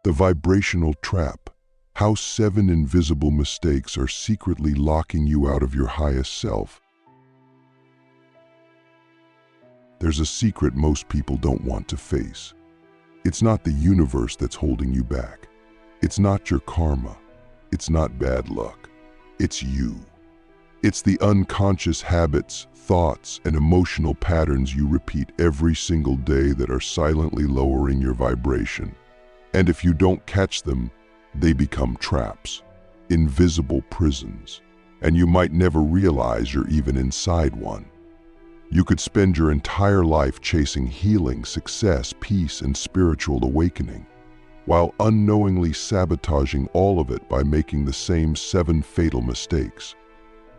The vibrational trap. How 7 invisible mistakes are secretly locking you out of your highest self. There's a secret most people don't want to face. It's not the universe that's holding you back. It's not your karma. It's not bad luck. It's you. It's the unconscious habits, thoughts, and emotional patterns you repeat every single day that are silently lowering your vibration. And if you don't catch them, they become traps, invisible prisons, and you might never realize you're even inside one. You could spend your entire life chasing healing, success, peace, and spiritual awakening, while unknowingly sabotaging all of it by making the same 7 fatal mistakes.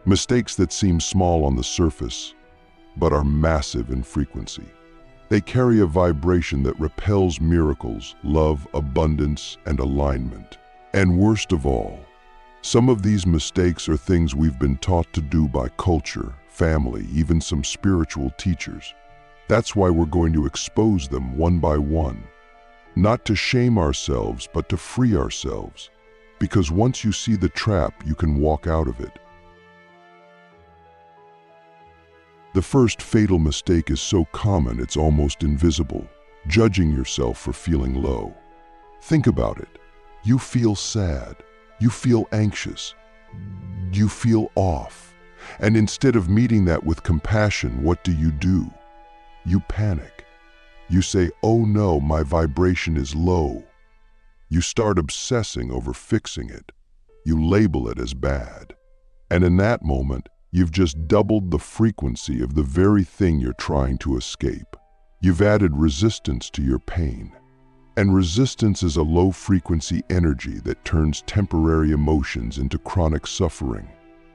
Mistakes that seem small on the surface, but are massive in frequency. They carry a vibration that repels miracles, love, abundance, and alignment. And worst of all, some of these mistakes are things we've been taught to do by culture, family, even some spiritual teachers. That's why we're going to expose them one by one. Not to shame ourselves, but to free ourselves. Because once you see the trap, you can walk out of it. The first fatal mistake is so common it's almost invisible. Judging yourself for feeling low. Think about it. You feel sad. You feel anxious. You feel off. And instead of meeting that with compassion, what do? You panic. You say, "Oh no, my vibration is low." You start obsessing over fixing it. You label it as bad. And in that moment, you've just doubled the frequency of the very thing you're trying to escape. You've added resistance to your pain. And resistance is a low-frequency energy that turns temporary emotions into chronic suffering.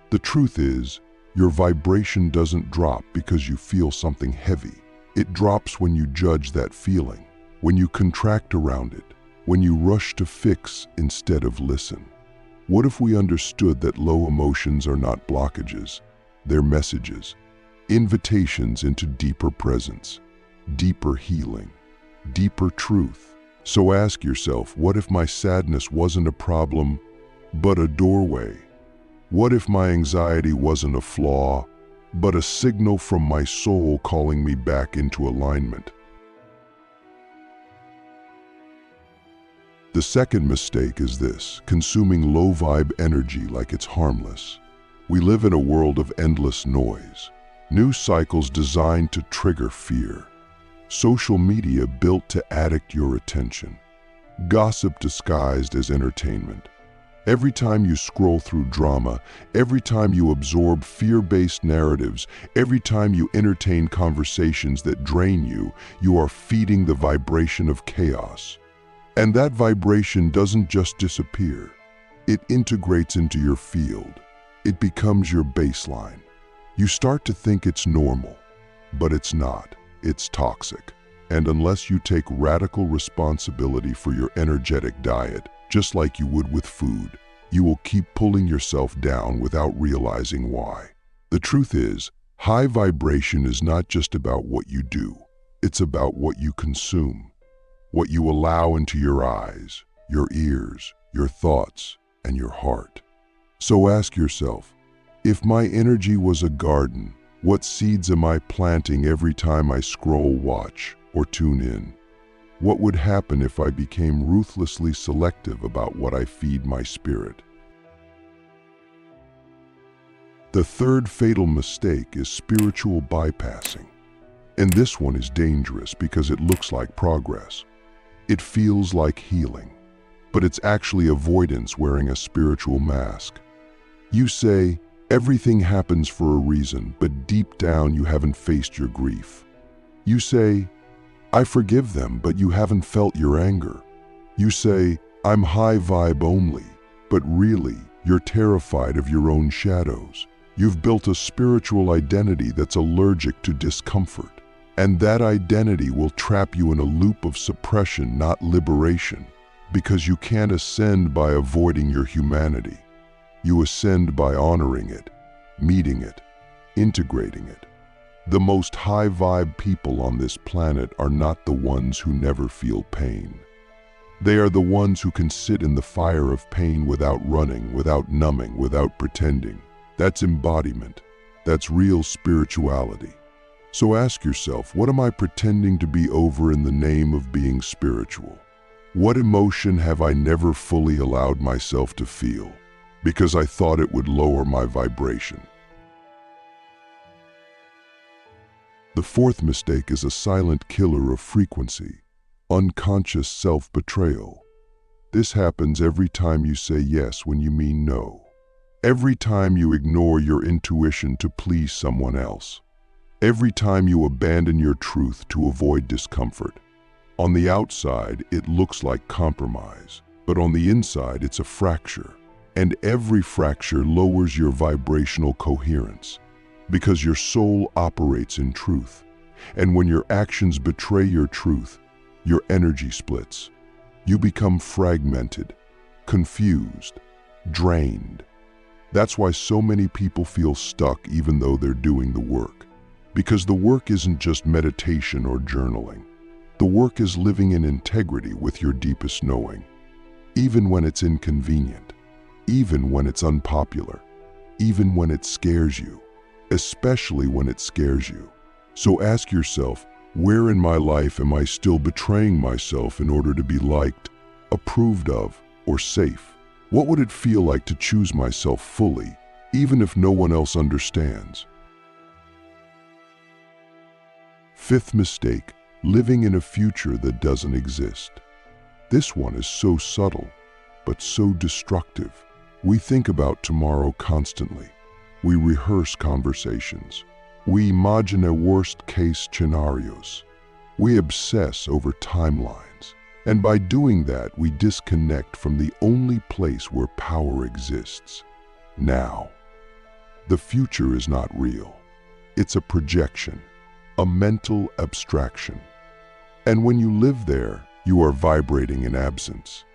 The truth is, your vibration doesn't drop because you feel something heavy. It drops when you judge that feeling, when you contract around it, when you rush to fix instead of listen. What if we understood that low emotions are not blockages? They're messages, invitations into deeper presence, deeper healing, deeper truth. So ask yourself, what if my sadness wasn't a problem, but a doorway? What if my anxiety wasn't a flaw, but a signal from my soul calling me back into alignment? The second mistake is this: consuming low-vibe energy like it's harmless. We live in a world of endless noise, news cycles designed to trigger fear, social media built to addict your attention, gossip disguised as entertainment. Every time you scroll through drama, every time you absorb fear-based narratives, every time you entertain conversations that drain you, you are feeding the vibration of chaos. And that vibration doesn't just disappear. It integrates into your field. It becomes your baseline. You start to think it's normal, but it's not. It's toxic. And unless you take radical responsibility for your energetic diet, just like you would with food, you will keep pulling yourself down without realizing why. The truth is, high vibration is not just about what you do. It's about what you consume, what you allow into your eyes, your ears, your thoughts, and your heart. So ask yourself, if my energy was a garden, what seeds am I planting every time I scroll, watch, or tune in? What would happen if I became ruthlessly selective about what I feed my spirit? The third fatal mistake is spiritual bypassing. And this one is dangerous because it looks like progress. It feels like healing, but it's actually avoidance wearing a spiritual mask. You say, everything happens for a reason, but deep down you haven't faced your grief. You say, I forgive them, but you haven't felt your anger. You say, I'm high vibe only, but really, you're terrified of your own shadows. You've built a spiritual identity that's allergic to discomfort, and that identity will trap you in a loop of suppression, not liberation, because you can't ascend by avoiding your humanity. You ascend by honoring it, meeting it, integrating it. The most high-vibe people on this planet are not the ones who never feel pain. They are the ones who can sit in the fire of pain without running, without numbing, without pretending. That's embodiment. That's real spirituality. So ask yourself, what am I pretending to be over in the name of being spiritual? What emotion have I never fully allowed myself to feel because I thought it would lower my vibration? The fourth mistake is a silent killer of frequency, unconscious self-betrayal. This happens every time you say yes when you mean no. Every time you ignore your intuition to please someone else. Every time you abandon your truth to avoid discomfort. On the outside, it looks like compromise, but on the inside, it's a fracture. And every fracture lowers your vibrational coherence, because your soul operates in truth. And when your actions betray your truth, your energy splits. You become fragmented, confused, drained. That's why so many people feel stuck even though they're doing the work. Because the work isn't just meditation or journaling. The work is living in integrity with your deepest knowing. Even when it's inconvenient, even when it's unpopular, even when it scares you, especially when it scares you. So ask yourself, where in my life am I still betraying myself in order to be liked, approved of, or safe? What would it feel like to choose myself fully, even if no one else understands? Fifth mistake, living in a future that doesn't exist. This one is so subtle, but so destructive. We think about tomorrow constantly. We rehearse conversations. We imagine a worst-case scenarios. We obsess over timelines. And by doing that, we disconnect from the only place where power exists. Now. The future is not real. It's a projection, a mental abstraction. And when you live there, you are vibrating in absence.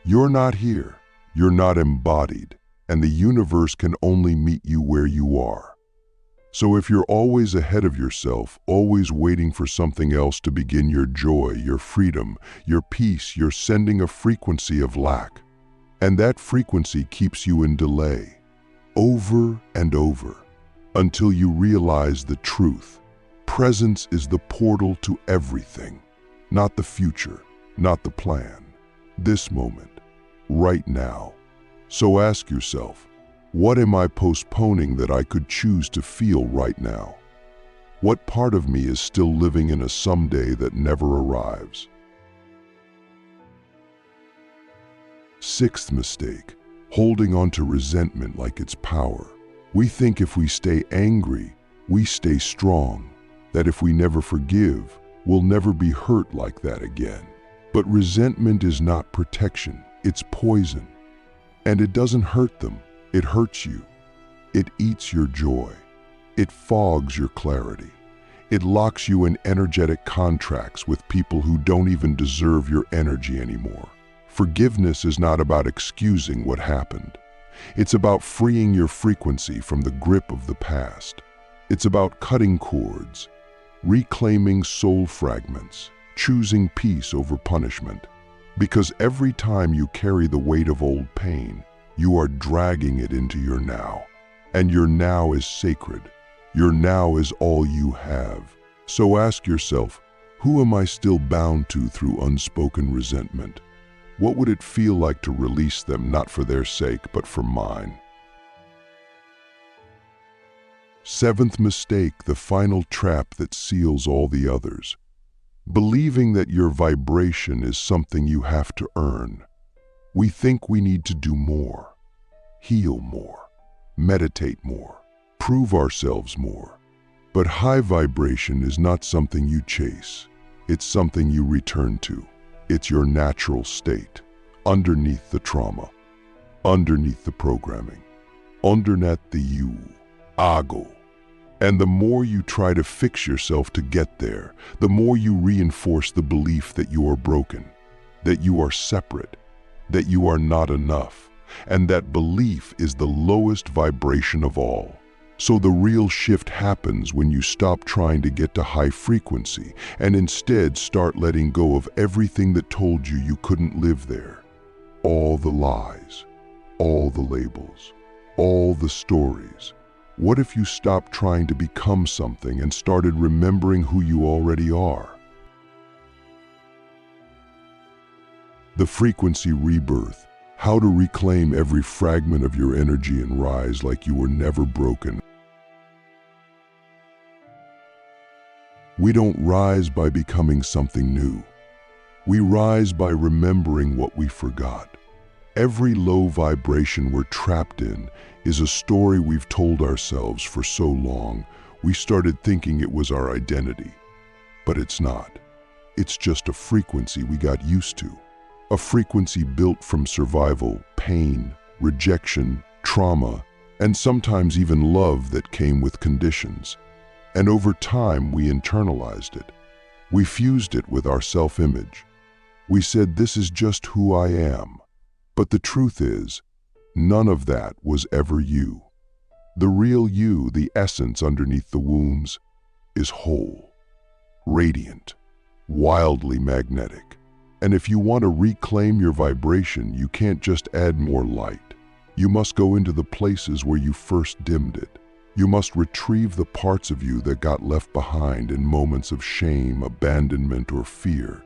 You're not here. You're not embodied. And the universe can only meet you where you are. So if you're always ahead of yourself, always waiting for something else to begin your joy, your freedom, your peace, you're sending a frequency of lack. And that frequency keeps you in delay, over and over, until you realize the truth. Presence is the portal to everything, not the future, not the plan. This moment, right now. So ask yourself, what am I postponing that I could choose to feel right now? What part of me is still living in a someday that never arrives? Sixth mistake, holding on to resentment like it's power. We think if we stay angry, we stay strong, that if we never forgive, we'll never be hurt like that again. But resentment is not protection, it's poison. And it doesn't hurt them, it hurts you. It eats your joy. It fogs your clarity. It locks you in energetic contracts with people who don't even deserve your energy anymore. Forgiveness is not about excusing what happened. It's about freeing your frequency from the grip of the past. It's about cutting cords, reclaiming soul fragments, choosing peace over punishment. Because every time you carry the weight of old pain, you are dragging it into your now. And your now is sacred. Your now is all you have. So ask yourself, who am I still bound to through unspoken resentment? What would it feel like to release them, not for their sake, but for mine? Seventh mistake, the final trap that seals all the others. Believing that your vibration is something you have to earn. We think we need to do more, heal more, meditate more, prove ourselves more. But high vibration is not something you chase. It's something you return to. It's your natural state, underneath the trauma, underneath the programming, underneath the ego. And the more you try to fix yourself to get there, the more you reinforce the belief that you are broken, that you are separate, that you are not enough. And that belief is the lowest vibration of all. So the real shift happens when you stop trying to get to high frequency and instead start letting go of everything that told you you couldn't live there. All the lies, all the labels, all the stories. What if you stopped trying to become something and started remembering who you already are? The frequency rebirth, how to reclaim every fragment of your energy and rise like you were never broken. We don't rise by becoming something new. We rise by remembering what we forgot. Every low vibration we're trapped in is a story we've told ourselves for so long, we started thinking it was our identity. But it's not. It's just a frequency we got used to. A frequency built from survival, pain, rejection, trauma, and sometimes even love that came with conditions. And over time, we internalized it. We fused it with our self-image. We said, this is just who I am. But the truth is, none of that was ever you. The real you, the essence underneath the wounds, is whole, radiant, wildly magnetic. And if you want to reclaim your vibration, you can't just add more light. You must go into the places where you first dimmed it. You must retrieve the parts of you that got left behind in moments of shame, abandonment, or fear.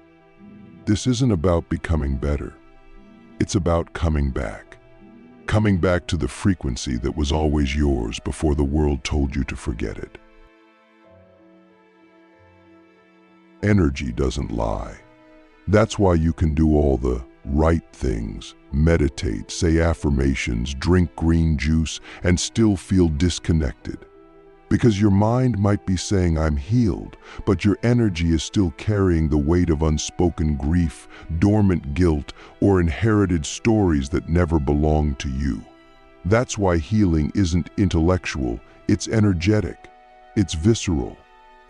This isn't about becoming better. It's about coming back. Coming back to the frequency that was always yours before the world told you to forget it. Energy doesn't lie. That's why you can do all the right things, meditate, say affirmations, drink green juice, and still feel disconnected. Because your mind might be saying, I'm healed, but your energy is still carrying the weight of unspoken grief, dormant guilt, or inherited stories that never belonged to you. That's why healing isn't intellectual, it's energetic, it's visceral.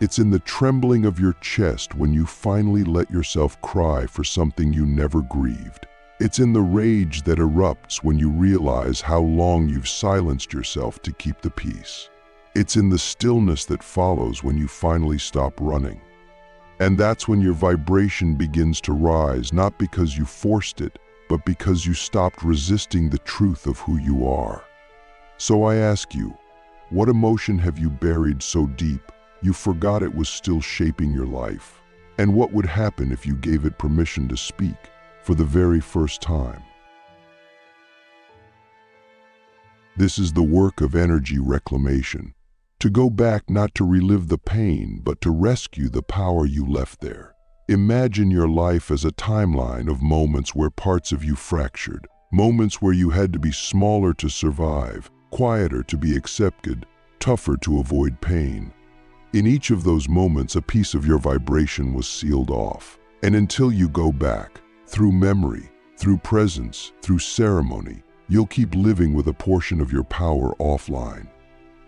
It's in the trembling of your chest when you finally let yourself cry for something you never grieved. It's in the rage that erupts when you realize how long you've silenced yourself to keep the peace. It's in the stillness that follows when you finally stop running. And that's when your vibration begins to rise, not because you forced it, but because you stopped resisting the truth of who you are. So I ask you, what emotion have you buried so deep you forgot it was still shaping your life? And what would happen if you gave it permission to speak for the very first time? This is the work of energy reclamation. To go back not to relive the pain, but to rescue the power you left there. Imagine your life as a timeline of moments where parts of you fractured, moments where you had to be smaller to survive, quieter to be accepted, tougher to avoid pain. In each of those moments, a piece of your vibration was sealed off. And until you go back, through memory, through presence, through ceremony, you'll keep living with a portion of your power offline.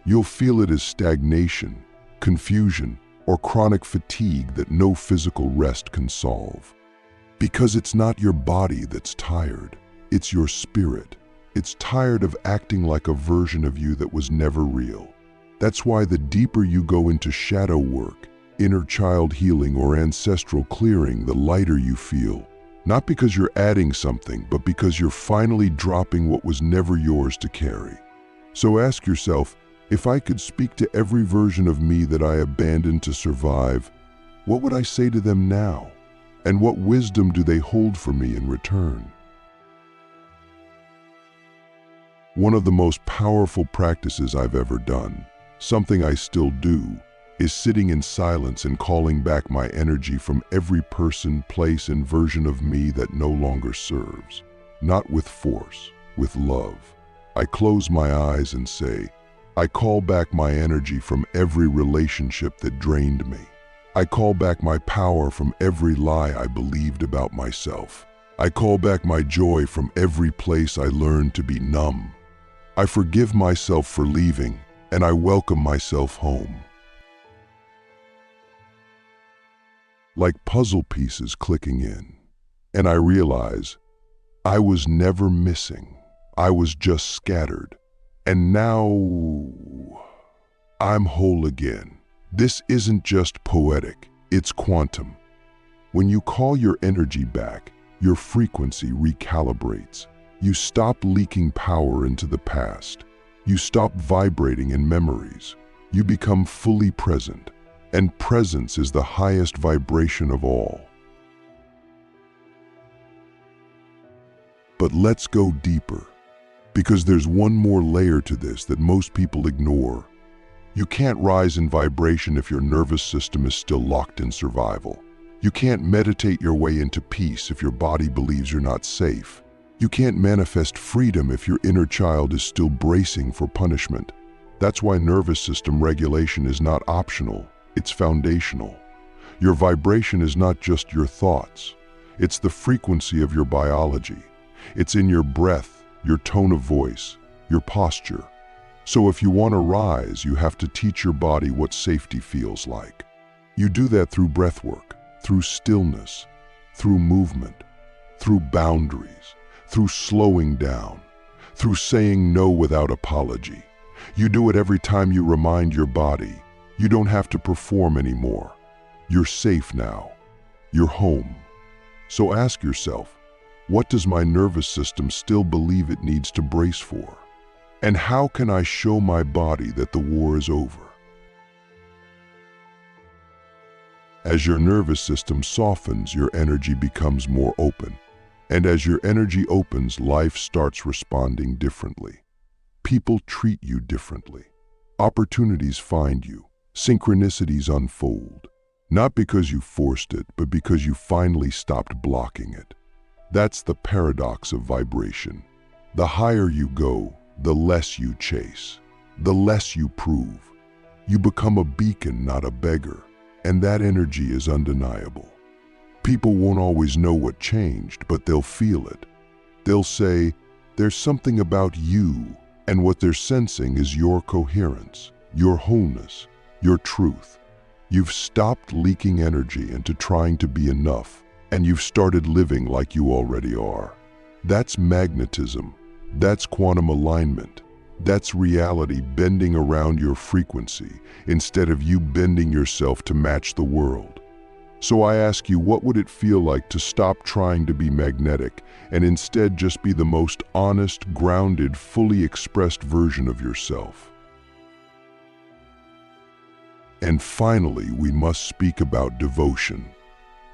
You'll feel it as stagnation, confusion, or chronic fatigue that no physical rest can solve. Because it's not your body that's tired, it's your spirit. It's tired of acting like a version of you that was never real. That's why the deeper you go into shadow work, inner child healing, or ancestral clearing, the lighter you feel. Not because you're adding something, but because you're finally dropping what was never yours to carry. So ask yourself, if I could speak to every version of me that I abandoned to survive, what would I say to them now? And what wisdom do they hold for me in return? One of the most powerful practices I've ever done, something I still do, is sitting in silence and calling back my energy from every person, place, and version of me that no longer serves. Not with force, with love. I close my eyes and say, I call back my energy from every relationship that drained me. I call back my power from every lie I believed about myself. I call back my joy from every place I learned to be numb. I forgive myself for leaving, and I welcome myself home. Like puzzle pieces clicking in. And I realize I was never missing. I was just scattered. And now I'm whole again. This isn't just poetic, it's quantum. When you call your energy back, your frequency recalibrates. You stop leaking power into the past. You stop vibrating in memories. You become fully present, and presence is the highest vibration of all. But let's go deeper, because there's one more layer to this that most people ignore. You can't rise in vibration if your nervous system is still locked in survival. You can't meditate your way into peace if your body believes you're not safe. You can't manifest freedom if your inner child is still bracing for punishment. That's why nervous system regulation is not optional, it's foundational. Your vibration is not just your thoughts. It's the frequency of your biology. It's in your breath, your tone of voice, your posture. So if you want to rise, you have to teach your body what safety feels like. You do that through breath work, through stillness, through movement, through boundaries, through slowing down, through saying no without apology. You do it every time you remind your body, you don't have to perform anymore. You're safe now. You're home. So ask yourself, what does my nervous system still believe it needs to brace for? And how can I show my body that the war is over? As your nervous system softens, your energy becomes more open. And as your energy opens, life starts responding differently. People treat you differently. Opportunities find you. Synchronicities unfold. Not because you forced it, but because you finally stopped blocking it. That's the paradox of vibration. The higher you go, the less you chase, the less you prove. You become a beacon, not a beggar, and that energy is undeniable. People won't always know what changed, but they'll feel it. They'll say, there's something about you, and what they're sensing is your coherence, your wholeness, your truth. You've stopped leaking energy into trying to be enough, and you've started living like you already are. That's magnetism. That's quantum alignment. That's reality bending around your frequency instead of you bending yourself to match the world. So I ask you, what would it feel like to stop trying to be magnetic and instead just be the most honest, grounded, fully expressed version of yourself? And finally, we must speak about devotion.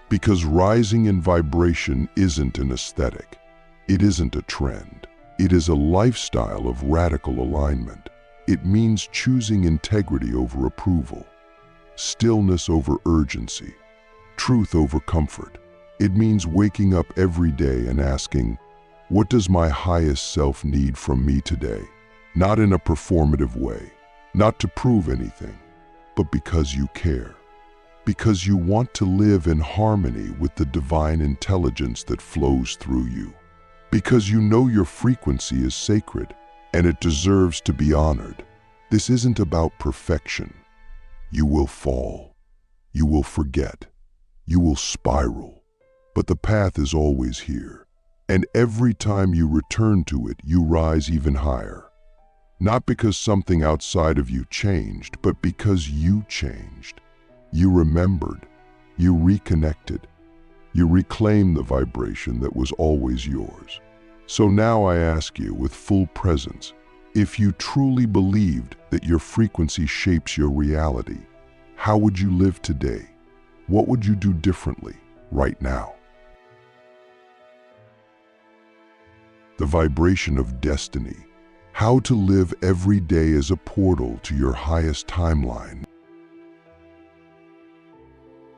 Because rising in vibration isn't an aesthetic. It isn't a trend. It is a lifestyle of radical alignment. It means choosing integrity over approval, stillness over urgency, truth over comfort. It means waking up every day and asking, what does my highest self need from me today? Not in a performative way, not to prove anything, but because you care. Because you want to live in harmony with the divine intelligence that flows through you. Because you know your frequency is sacred and it deserves to be honored. This isn't about perfection. You will fall. You will forget. You will spiral. But the path is always here. And every time you return to it, you rise even higher. Not because something outside of you changed, but because you changed. You remembered, you reconnected, you reclaimed the vibration that was always yours. So now I ask you with full presence, if you truly believed that your frequency shapes your reality, how would you live today? What would you do differently right now? The vibration of destiny, how to live every day as a portal to your highest timeline.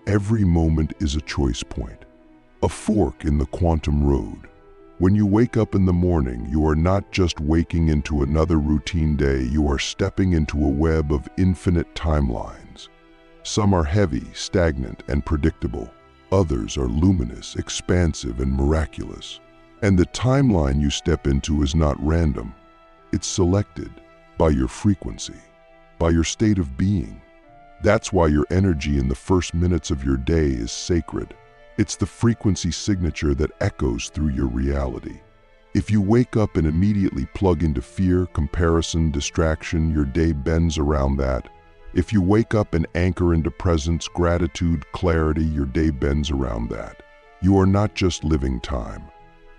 Every moment is a choice point, a fork in the quantum road. When you wake up in the morning, you are not just waking into another routine day, you are stepping into a web of infinite timelines. Some are heavy, stagnant, and predictable. Others are luminous, expansive, and miraculous. And the timeline you step into is not random. It's selected by your frequency, by your state of being. That's why your energy in the first minutes of your day is sacred. It's the frequency signature that echoes through your reality. If you wake up and immediately plug into fear, comparison, distraction, your day bends around that. If you wake up and anchor into presence, gratitude, clarity, your day bends around that. You are not just living time,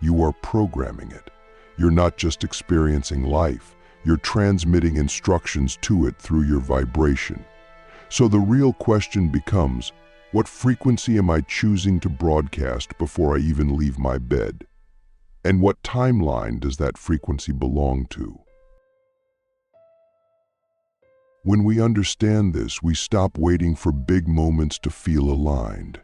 you are programming it. You're not just experiencing life, you're transmitting instructions to it through your vibration. So the real question becomes, what frequency am I choosing to broadcast before I even leave my bed? And what timeline does that frequency belong to? When we understand this, we stop waiting for big moments to feel aligned.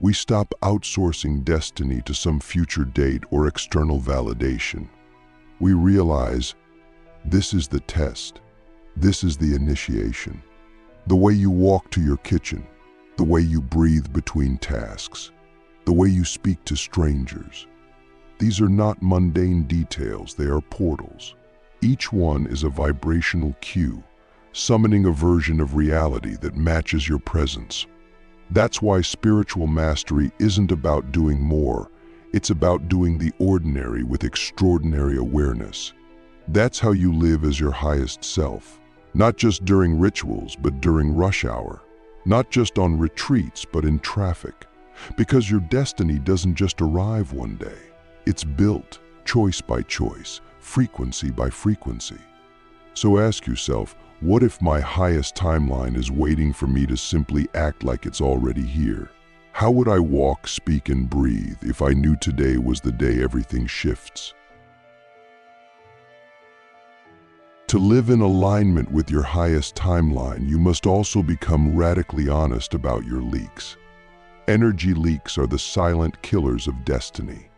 We stop outsourcing destiny to some future date or external validation. We realize this is the test. This is the initiation. The way you walk to your kitchen, the way you breathe between tasks, the way you speak to strangers. These are not mundane details, they are portals. Each one is a vibrational cue, summoning a version of reality that matches your presence. That's why spiritual mastery isn't about doing more, it's about doing the ordinary with extraordinary awareness. That's how you live as your highest self, not just during rituals, but during rush hour, not just on retreats, but in traffic. Because your destiny doesn't just arrive one day, it's built choice by choice, frequency by frequency. So ask yourself, what if my highest timeline is waiting for me to simply act like it's already here? How would I walk, speak, and breathe if I knew today was the day everything shifts? To live in alignment with your highest timeline, you must also become radically honest about your leaks. Energy leaks are the silent killers of destiny.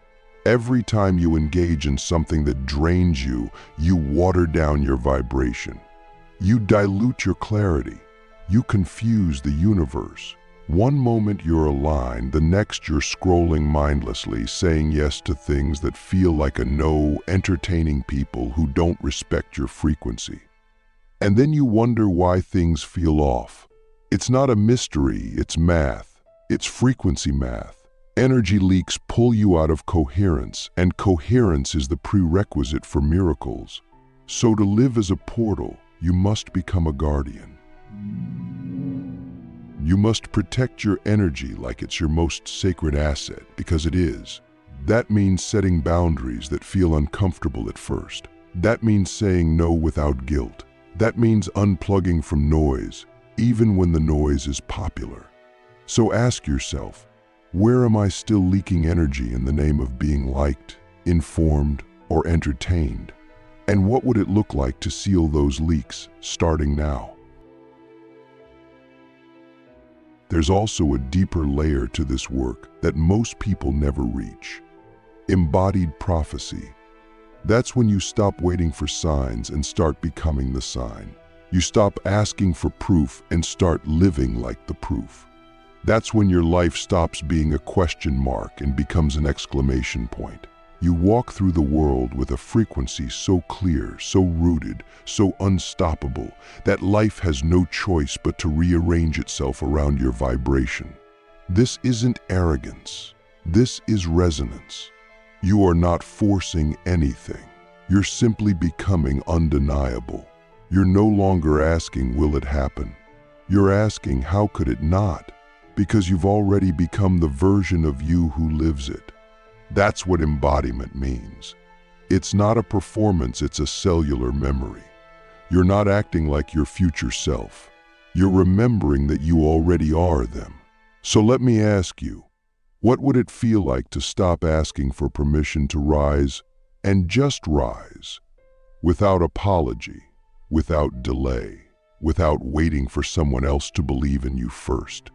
Every time you engage in something that drains you, you water down your vibration. You dilute your clarity. You confuse the universe. One moment you're aligned, the next you're scrolling mindlessly, saying yes to things that feel like a no, entertaining people who don't respect your frequency. And then you wonder why things feel off. It's not a mystery, it's math. It's frequency math. Energy leaks pull you out of coherence, and coherence is the prerequisite for miracles. So to live as a portal, you must become a guardian. You must protect your energy like it's your most sacred asset, because it is. That means setting boundaries that feel uncomfortable at first. That means saying no without guilt. That means unplugging from noise, even when the noise is popular. So ask yourself, where am I still leaking energy in the name of being liked, informed, or entertained? And what would it look like to seal those leaks, starting now? There's also a deeper layer to this work that most people never reach. Embodied prophecy. That's when you stop waiting for signs and start becoming the sign. You stop asking for proof and start living like the proof. That's when your life stops being a question mark and becomes an exclamation point. You walk through the world with a frequency so clear, so rooted, so unstoppable, that life has no choice but to rearrange itself around your vibration. This isn't arrogance. This is resonance. You are not forcing anything. You're simply becoming undeniable. You're no longer asking, will it happen? You're asking, how could it not? Because you've already become the version of you who lives it. That's what embodiment means. It's not a performance, it's a cellular memory. You're not acting like your future self. You're remembering that you already are them. So let me ask you, what would it feel like to stop asking for permission to rise and just rise? Without apology, without delay, without waiting for someone else to believe in you first.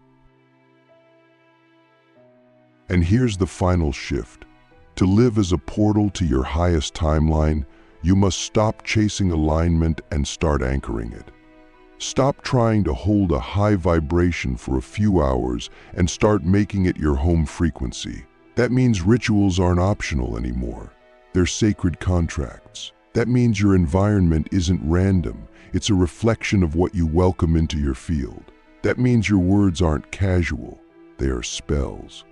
And here's the final shift. To live as a portal to your highest timeline, you must stop chasing alignment and start anchoring it. Stop trying to hold a high vibration for a few hours and start making it your home frequency. That means rituals aren't optional anymore. They're sacred contracts. That means your environment isn't random. It's a reflection of what you welcome into your field. That means your words aren't casual. They are spells.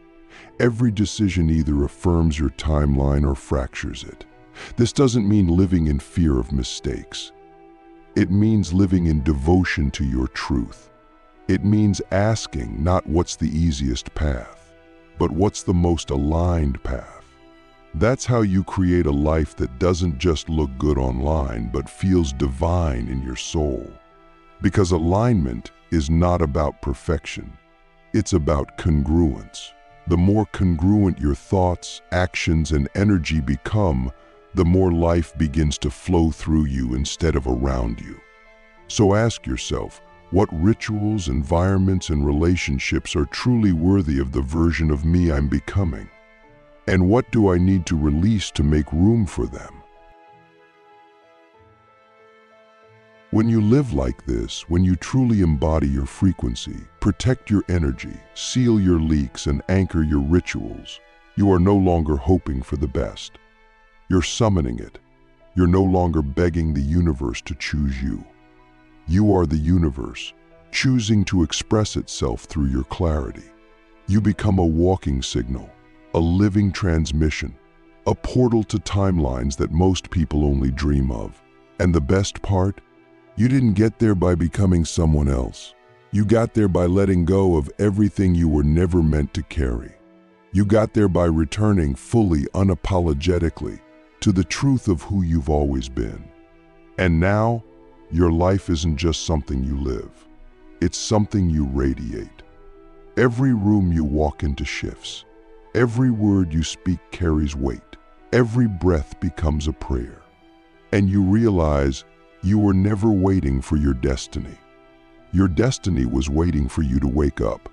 Every decision either affirms your timeline or fractures it. This doesn't mean living in fear of mistakes. It means living in devotion to your truth. It means asking not what's the easiest path, but what's the most aligned path. That's how you create a life that doesn't just look good online, but feels divine in your soul. Because alignment is not about perfection. It's about congruence. The more congruent your thoughts, actions, and energy become, the more life begins to flow through you instead of around you. So ask yourself, what rituals, environments, and relationships are truly worthy of the version of me I'm becoming? And what do I need to release to make room for them? When you live like this, when you truly embody your frequency, protect your energy, seal your leaks, and anchor your rituals, you are no longer hoping for the best. You're summoning it. You're no longer begging the universe to choose you. You are the universe, choosing to express itself through your clarity. You become a walking signal, a living transmission, a portal to timelines that most people only dream of. And the best part? You didn't get there by becoming someone else. You got there by letting go of everything you were never meant to carry. You got there by returning fully, unapologetically, to the truth of who you've always been. And now, your life isn't just something you live. It's something you radiate. Every room you walk into shifts. Every word you speak carries weight. Every breath becomes a prayer. And you realize you were never waiting for your destiny. Your destiny was waiting for you to wake up.